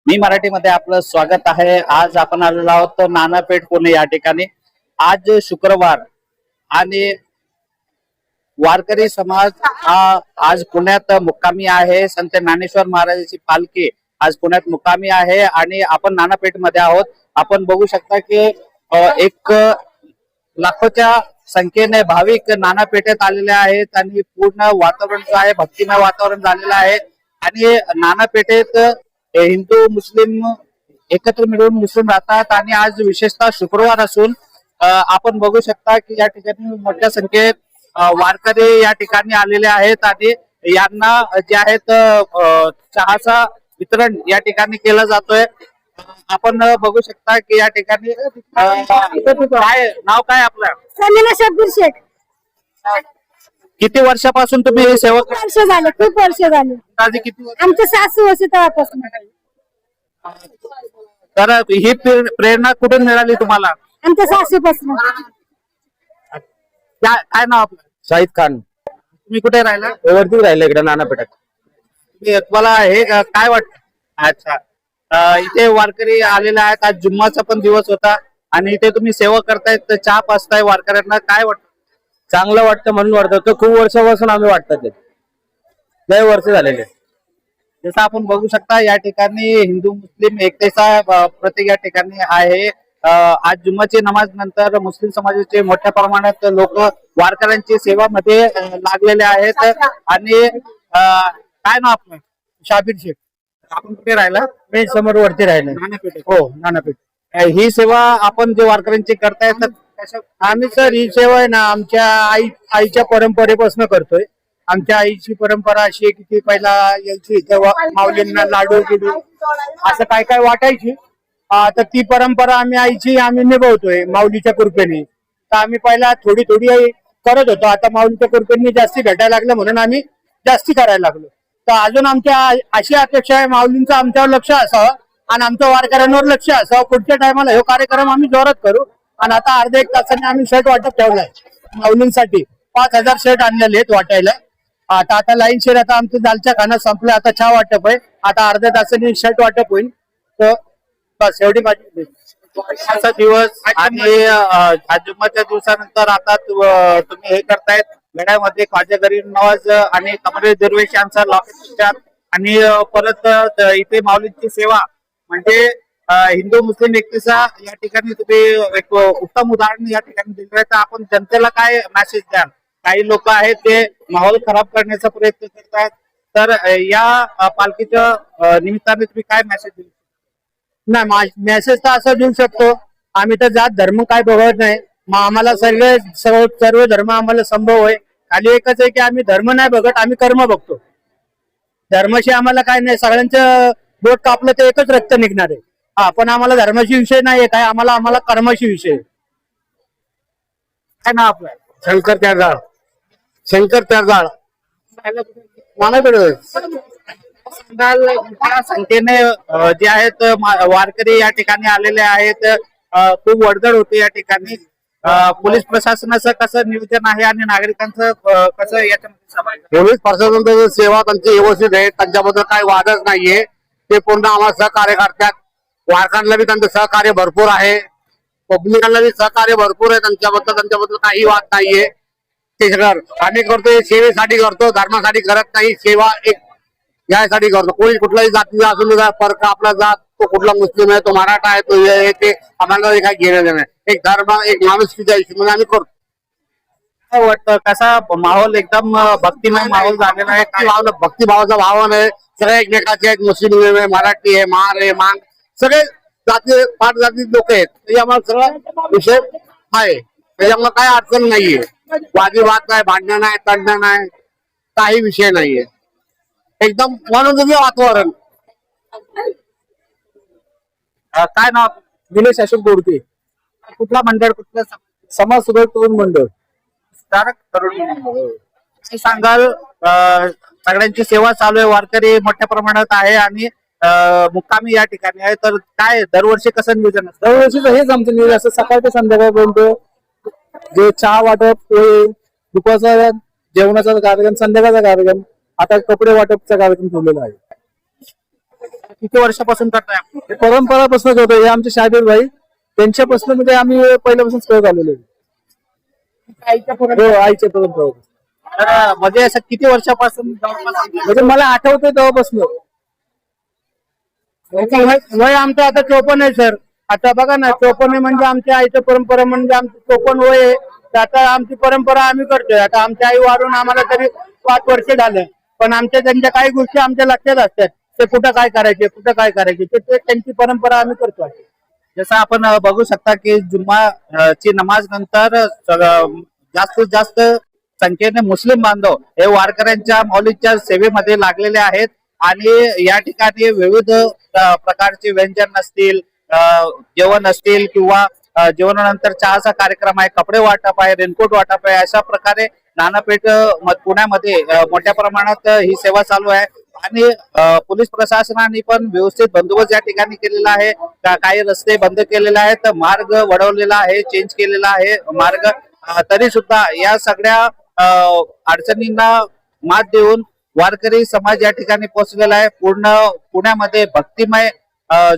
मी मराठीमध्ये आपलं स्वागत आहे। आज आपण आलेलो आहोत नानापेठ पुणे या ठिकाणी। आज शुक्रवार आणि वारकरी समाज हा आज पुण्यात मुक्कामी आहे। संत ज्ञानेश्वर महाराजांची पालखी आज पुण्यात मुक्कामी आहे आणि आपण नानापेठ मध्ये आहोत। आपण बघू शकता की एक लाखोच्या संख्येने भाविक नानापेठेत आलेले आहेत आणि पूर्ण वातावरण जो आहे भक्तिमय वातावरण झालेलं आहे। आणि नानापेठेत हिंदू मुस्लिम एकत्र मिळून मिसळून राहतात आणि आज विशेषतः शुक्रवार असून आपण बघू शकता की या ठिकाणी मोठ्या संख्येत वारकरी या ठिकाणी आलेले आहेत आणि यांना जे आहेत चहाचा वितरण या ठिकाणी केलं जातोय। आपण बघू शकता की या ठिकाणी काय नाव काय आपलं? समीना शब्बीर शेख। किती वर्षापासून तुम्ही हे सेवा खूप वर्ष झाले, खूप वर्ष झाले। करता? किती वर्ष? आमचे सासू वर्ष तेव्हापासून। तर ही प्रेरणा कुठून मिळाली तुम्हाला? आमच्या सासूपासून। काय नाव आपलं? शाहिद खान। तुम्ही कुठे राहिला? वरती राहिले इकडे नानापेठात। तुम्हाला हे काय वाटत? अच्छा, इथे वारकरी आलेले आहेत। आज जुम्माचा पण दिवस होता आणि इथे तुम्ही सेवा करतायत, चहा पाचताय वारकऱ्यांना, काय वाटत? चांगलं वाटतं म्हणून वाटतं। तो खूप वर्षापासून आम्ही वाटतात ते लय वर्ष झालेले। जसं आपण बघू शकता या ठिकाणी हिंदू मुस्लिम एकतेचा प्रतीक या ठिकाणी आहे। आज जुम्माची नमाज नंतर मुस्लिम समाजाचे मोठ्या प्रमाणात लोक वारकऱ्यांची सेवामध्ये लागलेले आहेत। आणि काय नाव आपलं? शाबीर शेख। आपण कुठे राहिला? मी समोर वरती राहिले। नानापेठ। हो, नानापेठ। ही सेवा आपण जे वारकऱ्यांची करतायत आम्ही सर ही सेवा आहे ना आमच्या आईच्या परंपरेपासून करतोय। आमच्या आईची परंपरा अशी आहे की ती पहिला यायची तेव्हा माऊलींना लाडू गिडू असं काय काय वाटायची। तर ती परंपरा आम्ही निभवतोय माऊलीच्या कृपेने। तर आम्ही पहिला थोडी थोडी करत होतो, आता माऊलीच्या कृपेने जास्ती भेटायला लागलं म्हणून आम्ही जास्ती करायला लागलो। तर अजून आमच्या अशी अपेक्षा आहे माऊलींचं आमच्यावर लक्ष असावं आणि आमच्या वारकऱ्यांवर लक्ष असावं। पुढच्या टायमाला हे कार्यक्रम आम्ही जोरात करू। आणि आता अर्ध्या एक तासाने आम्ही शर्ट वाटप ठेवलाय माऊलींसाठी। 5000 शर्ट आणलेले आहेत वाटायला। आता लाईन शेर आता आमचं दालच्या खाना संपलं, आता चहा वाटप आहे। आता अर्ध्या तासाने शर्ट वाटप होईल। तर बस एवढी माझी असा दिवस। आणि जुम्माच्या दिवसानंतर आता तुम्ही हे करतायत गड्यामध्ये ख्वाजा गरीब नवाज आणि कमरे दरवेश यांचा लॉकेट आणि परत इथे माऊलींची सेवा म्हणजे हिंदू मुस्लिम एकतेचा या ठिकाणी तुम्ही एक उत्तम उदाहरण या ठिकाणी दिलं। तर आपण जनतेला काय मेसेज द्याल? काही लोक आहेत ते माहोल खराब करण्याचा प्रयत्न करतात, तर या पालखीच्या निमित्ताने तुम्ही काय मेसेज दिल? नाही, मेसेज तर असं देऊ शकतो, आम्ही तर जात धर्म काय बघत नाही। आम्हाला सर्व धर्म आम्हाला संभव आहे। खाली एकच आहे की आम्ही धर्म नाही बघत, आम्ही कर्म बघतो। धर्माशी आम्हाला काय नाही, सगळ्यांचं बोट कापलं तर एकच रक्त निघणार आहे। पण आम्हाला धर्माशी विषय नाहीये काय, आम्हाला कर्माशी विषय। काय नाव आपलं? शंकर त्यारजाळ। शंकर त्यारजाळ नानापेठ। मोठ्या संख्येने जे आहेत वारकरी या ठिकाणी आलेले आहेत। खूप वर्दळ होते या ठिकाणी। पोलीस प्रशासनाचं कसं नियोजन आहे आणि नागरिकांचं कसं याच्यामध्ये सहभाग? पोलीस प्रशासनाची सेवा त्यांची व्यवस्थित आहे, त्यांच्याबद्दल काही वादच नाहीये। ते पूर्ण आम्हाला सहकार्य करतात। वारकऱ्यांना बी त्यांचं सहकार्य भरपूर आहे, पब्लिकांना बी सहकार्य भरपूर आहे त्यांच्याबद्दल काही वाद नाहीये। ते सगळं आम्ही करतोय सेवेसाठी करतो, धर्मासाठी करत नाही। सेवा एक यासाठी करतो। कोणी कुठल्याही जातीचा असून फरक आपला जात, तो कुठला मुस्लिम आहे, तो मराठा आहे, तो ते आम्हाला काही घेणं देणं नाही। एक धर्म एक माणुसकीच्या हिशोबाने आम्ही करतो। काय वाटतं कसा माहोल? एकदम भक्तिमय माहोल झालेला आहे। भक्तिभावाचा भावन आहे, सगळे एकमेकाचे आहेत। मुस्लिम आहे, मराठी आहे, महार आहे, मांग सगळे जाती 5 जाती लोक आहेत। त्याच्यामुळे सगळा विषय आहे, त्याच्यामुळे काही अडचण नाहीये। वादविवाद नाही, भांडणं नाही, तंडणं नाही, काही विषय नाहीये। एकदम मनोरंजक वातावरण। काय नाव? निलेश अशोक गोडके। कुठला मंडळ? कुठलं समाज सुधारक तरुण मंडळ। काय सांगाल? सगळ्यांची सेवा चालू आहे, वारकरी मोठ्या प्रमाणात आहे आणि मुक्कामी या ठिकाणी आहे। तर काय दरवर्षी कसं नियोजन असतं? दरवर्षीच हेच आमचं नियोजन असतं, सकाळ ते संध्याकाळपर्यंत जे चहा वाटप, दुपारचा जेवणाचा कार्यक्रम, संध्याकाळचा कार्यक्रम, आता कपडे वाटपचा कार्यक्रम ठेवलेला आहे। किती वर्षापासून करताय? परंपरापासून करतो. हे आमचे शाहीर भाई त्यांच्यापासून म्हणजे आम्ही पहिल्यापासून करत आलेलो आहे. हो, आईच्या परंपरा. तर म्हणजे असं किती वर्षापासून जवळपास? म्हणजे मला आठवतंय तेव्हापासून. वय आमचं आता 54 आहे सर. आता बघा ना, 54 म्हणजे आमच्या आईचं परंपरा म्हणजे आमचं 54 वय आहे. तर आता आमची परंपरा आम्ही करतोय. आता आमच्या आई वारून आम्हाला तरी 5 वर्ष झालं, पण आमच्या त्यांच्या काही गोष्टी आमच्या लक्षात असतात. ते कुठं काय करायचे, कुठं काय करायचे, ते त्यांची परंपरा आम्ही करतो. जसं आपण बघू शकता की जुम्मा ची नमाज नंतर जास्तीत जास्त संख्येने मुस्लिम बांधव हे वारकऱ्यांच्या मौलिकच्या सेवेमध्ये लागलेले आहेत आणि या ठिकाणी विविध प्रकारचे व्यंजन असतील, जेवण असतील किंवा जेवणानंतर चहाचा कार्यक्रम आहे, कपडे वाटप आहे, रेनकोट वाटप आहे, अशा प्रकारे नानापेठ पुण्यामध्ये मोठ्या प्रमाणात ही सेवा चालू आहे. आणि पोलीस प्रशासनाने पण व्यवस्थित बंदोबस्त या ठिकाणी केलेला आहे. काही रस्ते बंद केलेले आहेत, मार्ग वळवलेला आहे, चेंज केलेला आहे मार्ग. तरी सुद्धा या सगळ्या अडचणींना मात देऊन वारकरी समाज या ठिकाणी पोहोचलेला आहे. पूर्ण पुण्यामध्ये भक्तिमय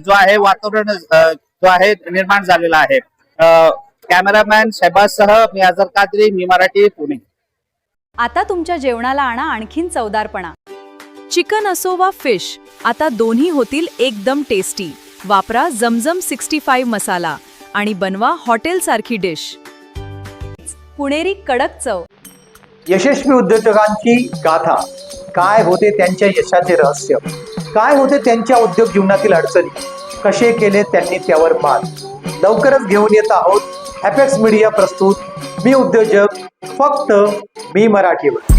जो आहे वातावरण जो आहे निर्माण झालेला आहे. कॅमेरामॅन शहबाज सह मी अझर कादरी, मी मराठी, पुणे. आता तुमच्या जेवणाला आणा आणखीन चवदारपणा. चिकन असो वा फिश, आता दोन्ही होतील एकदम टेस्टी. वापरा झमझम 65 मसाला आणि बनवा हॉटेल सारखी डिश. पुणेरी कडक चव. यशस्वी उद्योजकांची गाथा. काय होते त्यांच्या यशाचे रहस्य, काय होते त्यांच्या उद्योग जीवनातील अडचणी, कसे केले त्यांनी त्यावर मात. लवकरच घेऊन येत आहोत हॅपेक्स मीडिया प्रस्तुत मी उद्योजक, फक्त मी मराठीवर.